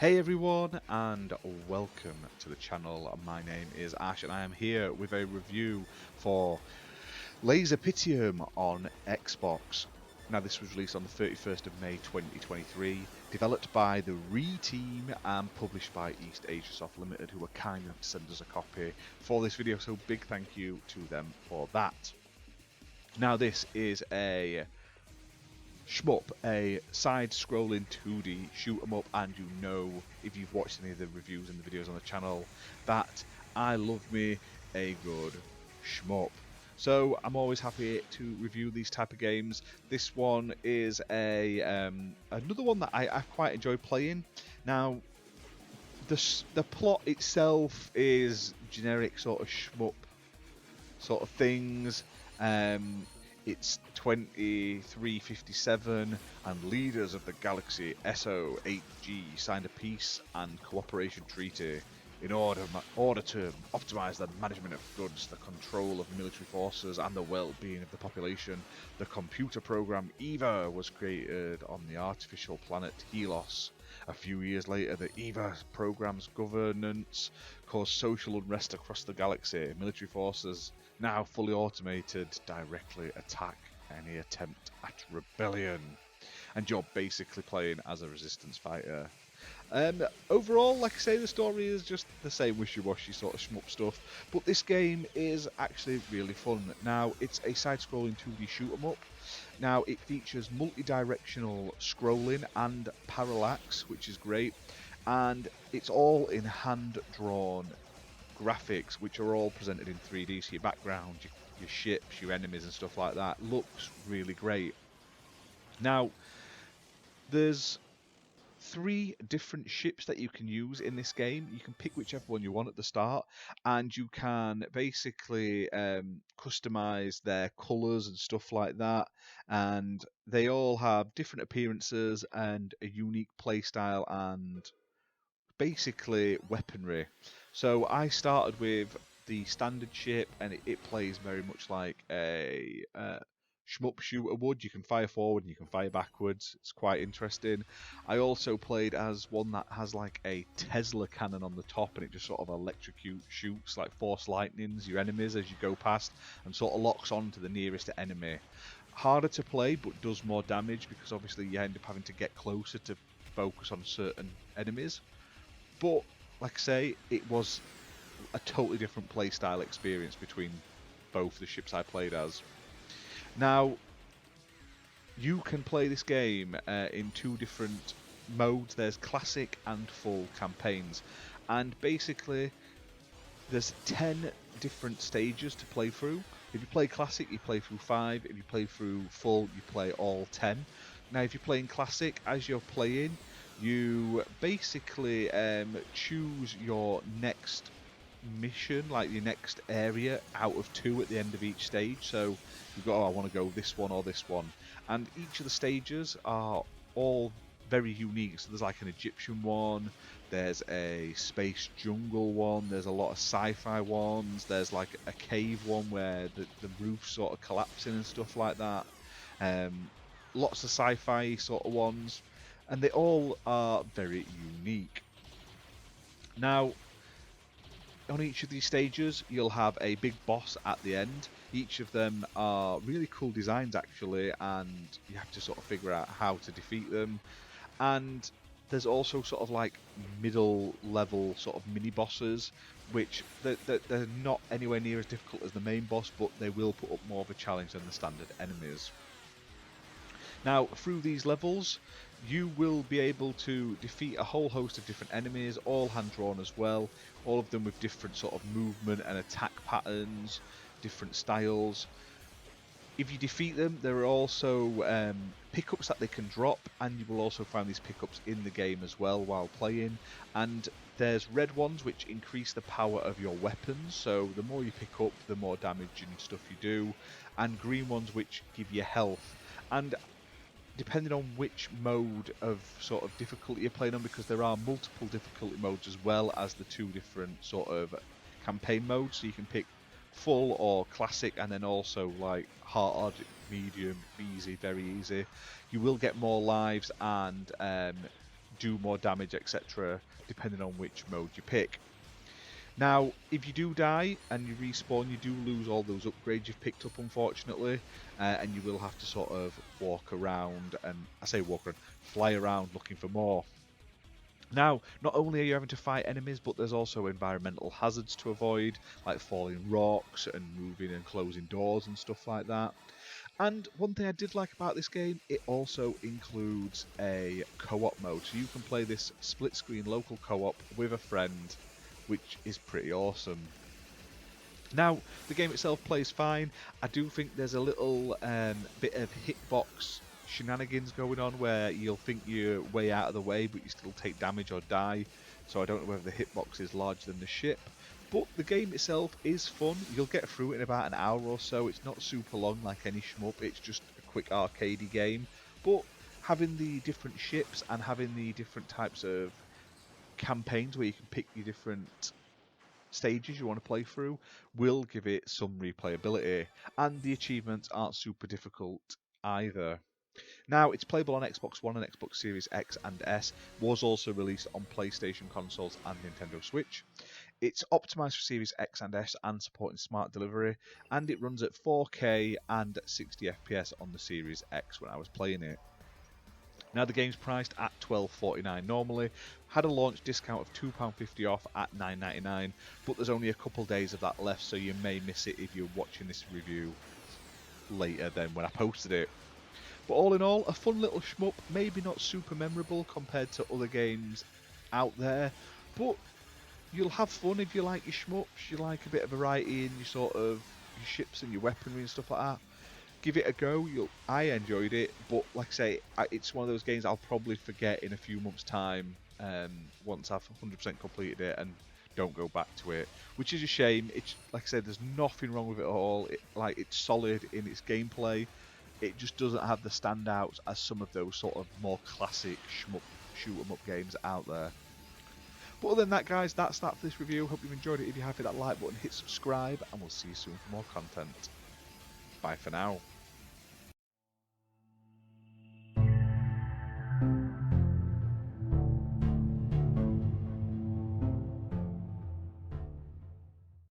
Hey everyone, and welcome to the channel. My name is Ash and I am here with a review for LASERPITIUM on Xbox. Now this was released on the 31st of May 2023, developed by the team and published by Eastasiasoft Limited, who were kind enough to send us a copy for this video, so big thank you to them for that. Now this is a shmup, a side-scrolling 2D shoot 'em up, and you know, if you've watched any of the reviews and the videos on the channel, that I love me a good shmup. So I'm always happy to review these type of games. This one is a another one that I've quite enjoyed playing. Now, the plot itself is generic sort of shmup sort of things. It's 2357, and leaders of the galaxy SO8G signed a peace and cooperation treaty in order to optimize the management of goods, the control of military forces, and the well-being of the population. The computer program EVA was created on the artificial planet HELOS. A few years later, the EVA program's governance caused social unrest across the galaxy. Military forces, now fully automated, directly attack any attempt at rebellion. And you're basically playing as a resistance fighter. Overall, like I say, the story is just the same wishy-washy sort of shmup stuff, but this game is actually really fun. Now, it's a side-scrolling 2D shoot-'em-up. Now, it features multi-directional scrolling and parallax, which is great, and it's all in hand-drawn graphics, which are all presented in 3D, so your background, your ships, your enemies and stuff like that looks really great. Now, there's 3 different ships that you can use in this game. You can pick whichever one you want at the start, and you can basically customize their colors and stuff like that, and they all have different appearances and a unique playstyle and basically weaponry. So I started with the standard ship, and it plays very much like a shmup shooter would. You can fire forward and you can fire backwards. It's quite interesting. I also played as one that has like a Tesla cannon on the top, and it just sort of shoots like force lightnings your enemies as you go past, and sort of locks on to the nearest enemy. Harder to play, but does more damage because obviously you end up having to get closer to focus on certain enemies. But like I say, it was a totally different playstyle experience between both the ships I played as. Now, you can play this game in 2 different modes. There's classic and full campaigns, and basically there's 10 different stages to play through. If you play classic, you play through 5. If you play through full, you play all 10. Now, if you're playing classic, as you're playing, you basically choose your next mission, like your next area out of 2 at the end of each stage. So you've got, oh, I want to go this one or this one, and each of the stages are all very unique. So there's like an Egyptian one, there's a space jungle one, there's a lot of sci-fi ones, there's like a cave one where the roof's sort of collapsing and stuff like that. Lots of sci-fi sort of ones, and they all are very unique. Now, on each of these stages, you'll have a big boss at the end. Each of them are really cool designs, actually, and you have to sort of figure out how to defeat them. And there's also sort of like middle level sort of mini bosses, which they're not anywhere near as difficult as the main boss, but they will put up more of a challenge than the standard enemies. Now, through these levels, you will be able to defeat a whole host of different enemies, all hand-drawn as well, all of them with different sort of movement and attack patterns, different styles. If you defeat them, there are also pickups that they can drop, and you will also find these pickups in the game as well while playing. And there's red ones which increase the power of your weapons, so the more you pick up, the more damage and stuff you do, and green ones which give you health. And depending on which mode of sort of difficulty you're playing on, because there are multiple difficulty modes as well as the 2 different sort of campaign modes, so you can pick full or classic, and then also like hard, medium, easy, very easy. You will get more lives and do more damage, etc., depending on which mode you pick. Now, if you do die and you respawn, you do lose all those upgrades you've picked up, unfortunately, and you will have to sort of walk around, and I say walk around, fly around looking for more. Now, not only are you having to fight enemies, but there's also environmental hazards to avoid, like falling rocks and moving and closing doors and stuff like that. And one thing I did like about this game, it also includes a co-op mode, so you can play this split-screen local co-op with a friend, which is pretty awesome. Now, the game itself plays fine. I do think there's a little bit of hitbox shenanigans going on where you'll think you're way out of the way, but you still take damage or die. So I don't know whether the hitbox is larger than the ship. But the game itself is fun. You'll get through it in about an hour or so. It's not super long like any shmup. It's just a quick arcadey game. But having the different ships and having the different types of campaigns where you can pick your different stages you want to play through will give it some replayability, and the achievements aren't super difficult either. Now, it's playable on Xbox One and Xbox Series X and S, was also released on PlayStation consoles and Nintendo Switch. It's optimised for Series X and S and supporting smart delivery, and it runs at 4K and 60 FPS on the Series X when I was playing it. Now, the game's priced at $12.49 normally, had a launch discount of £2.50 off at $9.99, but there's only a couple days of that left, so you may miss it if you're watching this review later than when I posted it. But all in all, a fun little shmup, maybe not super memorable compared to other games out there, but you'll have fun if you like your shmups, you like a bit of variety in your sort of your ships and your weaponry and stuff like that. Give it a go. I enjoyed it, but like I say, it's one of those games I'll probably forget in a few months' time once I've 100% completed it and don't go back to it, which is a shame. It's like I said, there's nothing wrong with it at all. It's solid in its gameplay. It just doesn't have the standouts as some of those sort of more classic shoot 'em up games out there. But other than that, guys, that's that for this review. Hope you've enjoyed it. If you have, hit that like button, hit subscribe, and we'll see you soon for more content. Bye for now.